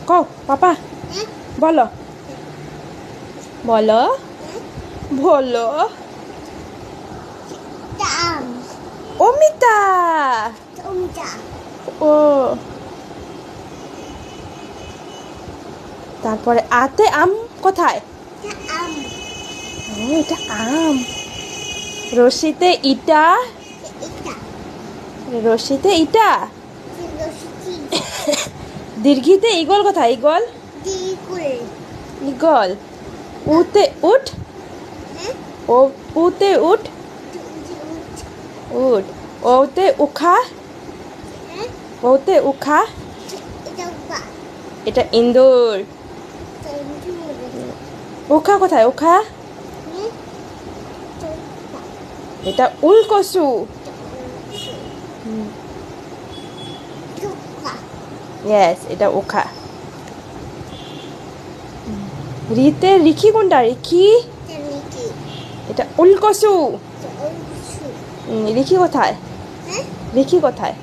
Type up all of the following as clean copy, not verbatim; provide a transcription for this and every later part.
কও পাপা বলো বলো বলো অমিতা ও তারপরে আতে আম কোথায় ও এটা আম রশিতে ইটা রশিতে ইটা দীর্ঘিতে ইগল কোথায় ইগল ইগল উতে উঠ ও উতে উঠ উঠ ওতে উখা ওতে উখা এটা ইন্দুর উখা কোথায় উখা এটা উলকসু ইয়েস এটা উখা রিতে রিখি কোনটা রিখি এটা উলকসু রিখি কোথায় রিখি কোথায়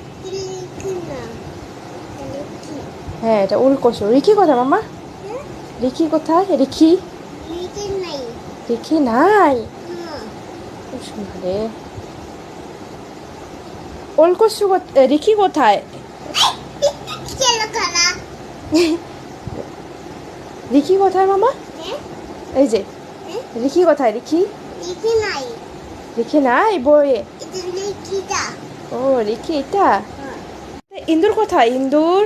হ্যাঁ এটা উলকসু রিখি কোথায় মামা রিখি কোথায় রিখি রিখি নাই রে উলকসু রিখি কোথায় রিখি কোথায় মামা এই যে রিখি কোথায় রিখি রিখি নাই বইয়ে ও রিখি এটা ইন্দুর কোথায় ইন্দুর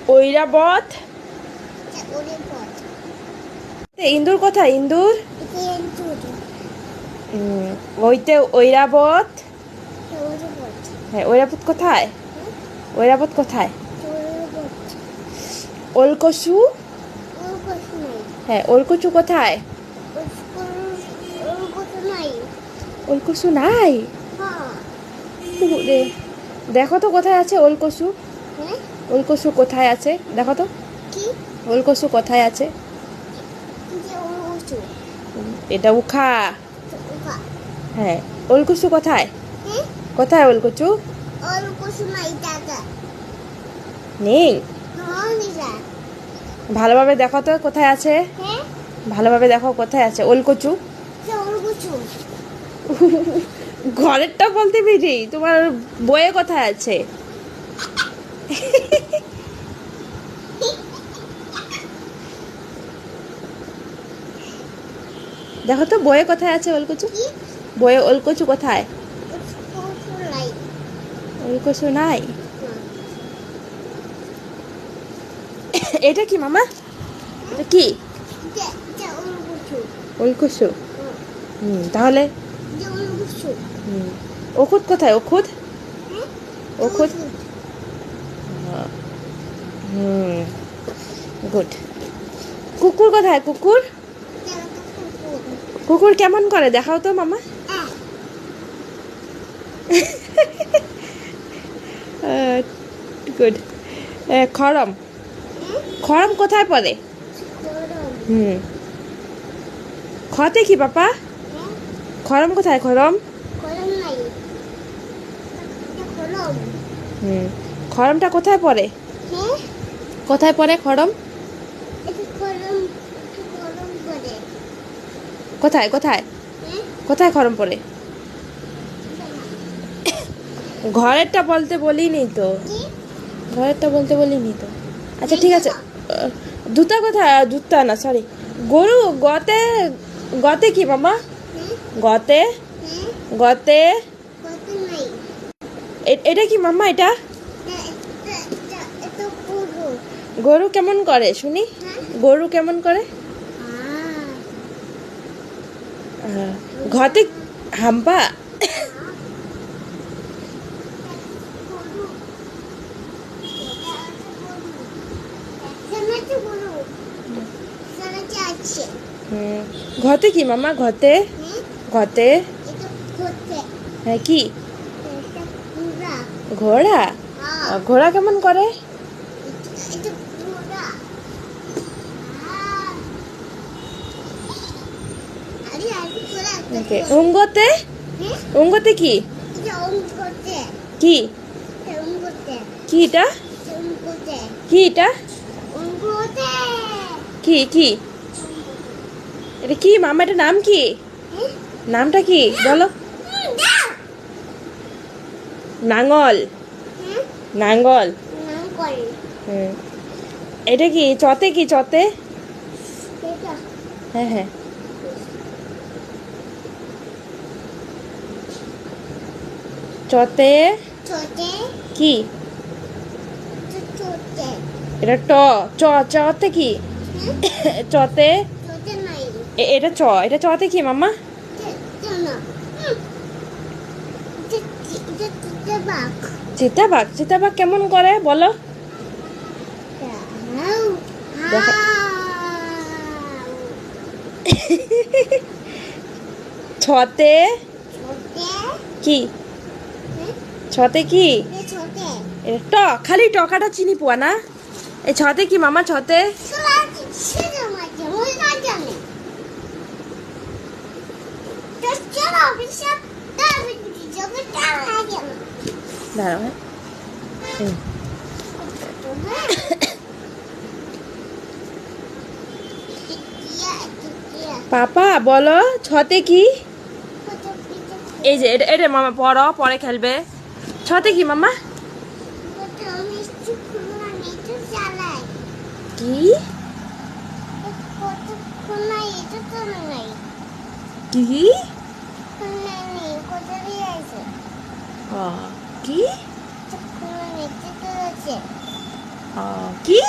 ঐরাবত ইন্দুর কোথায় ইন্দুর ওইতে ঐরাবত হ্যাঁ ঐরাবত কোথায় ঐরাবত কোথায় ওলকসু হ্যাঁ ওলকসু কোথায় ওলকসু নাই দেখো তো কোথায় আছে ওলকসু ওলকসু কোথায় আছে দেখো তো ওলকসু কোথায় আছে এটা উখা হ্যাঁ ওলকসু কোথায় কোথায় ওলকসু নেই ভালোভাবে দেখো তো কোথায় আছে ভালোভাবে দেখো কোথায় আছে ওলকচু ঘরেরটা বলতে পেরেছি তোমার বইয়ে কোথায় আছে দেখো তো বইয়ে কোথায় আছে ওলকচু বইয়ে ওলকচু কোথায় ওলকচু নাই এটা কি মামা এটা কি ওলকচু তাহলে ওষুধ কোথায় ওষুধ ওষুধ গুড কুকুর কোথায় কুকুর কুকুর কেমন করে দেখাও তো মামা গুড খরম খরম কোথায় পড়ে খতে কি পাপা খরম কোথায় খরম খরমটা কোথায় পড়ে কোথায় পড়ে খরম কোথায় কোথায় কোথায় খরম পড়ে ঘরেরটা বলতে বলিনি তো ঘরেরটা বলতে বলিনি তো আচ্ছা ঠিক আছে দুটা কোথায় দুটা না সরি গরু গতে গতে কি মামা গতে গতে এটা কি মামা এটা গরু কেমন করে শুনি গরু কেমন করে ঘতে হাম্পা ঘতে কি মামা ঘতে ঘতে হ্যাঁ কি ঘোড়া ঘোড়া কেমন করে অঙ্গতে অঙ্গতে কি কি কি এটা কি এটা? কি কি এটা কি মামা? এটা নাম কি? নামটা কি বলো? নাঙ্গল। নাঙ্গল। হুম। এটা কি চতে? কি চতে? হ্যাঁ হ্যাঁ। চতে কি? এটা ট। চ। চতে কি? চতে এটা চ। এটা চতে কি মাম্মা? চিতাবাঘ। চিতাবাঘ কেমন করে বলো? দেখা। ছতে কি? ছতে কি? এটা ট। খালি টকাটা চিনি পোয়া না। এই ছতে কি মামা? ছতে দাঁড়াও হ্যাঁ। পাপা বলো ছতে কি? এই যে এটা এটা মামা পড়ো, পরে খেলবে। ছতে কি মামা? কি কি? কি কি?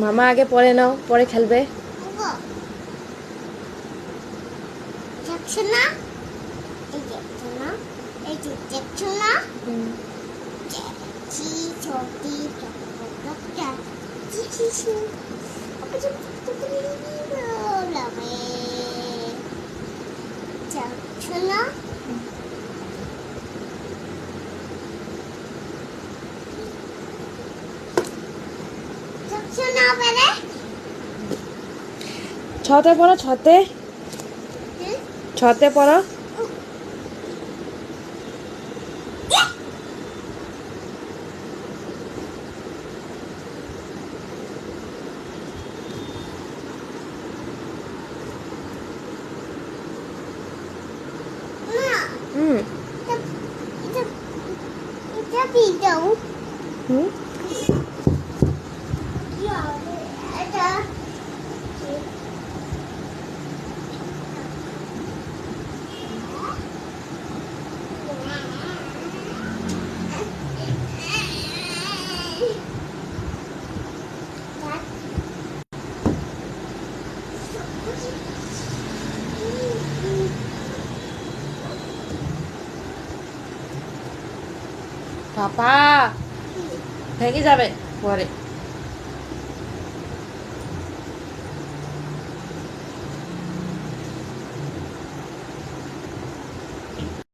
মামা আগে পড়ে নাও, পরে খেলবে। ছতে পড়ো, ছতে। ছতে পড়ো। হুম হুম। পাপা ভেঙে যাবে পরে।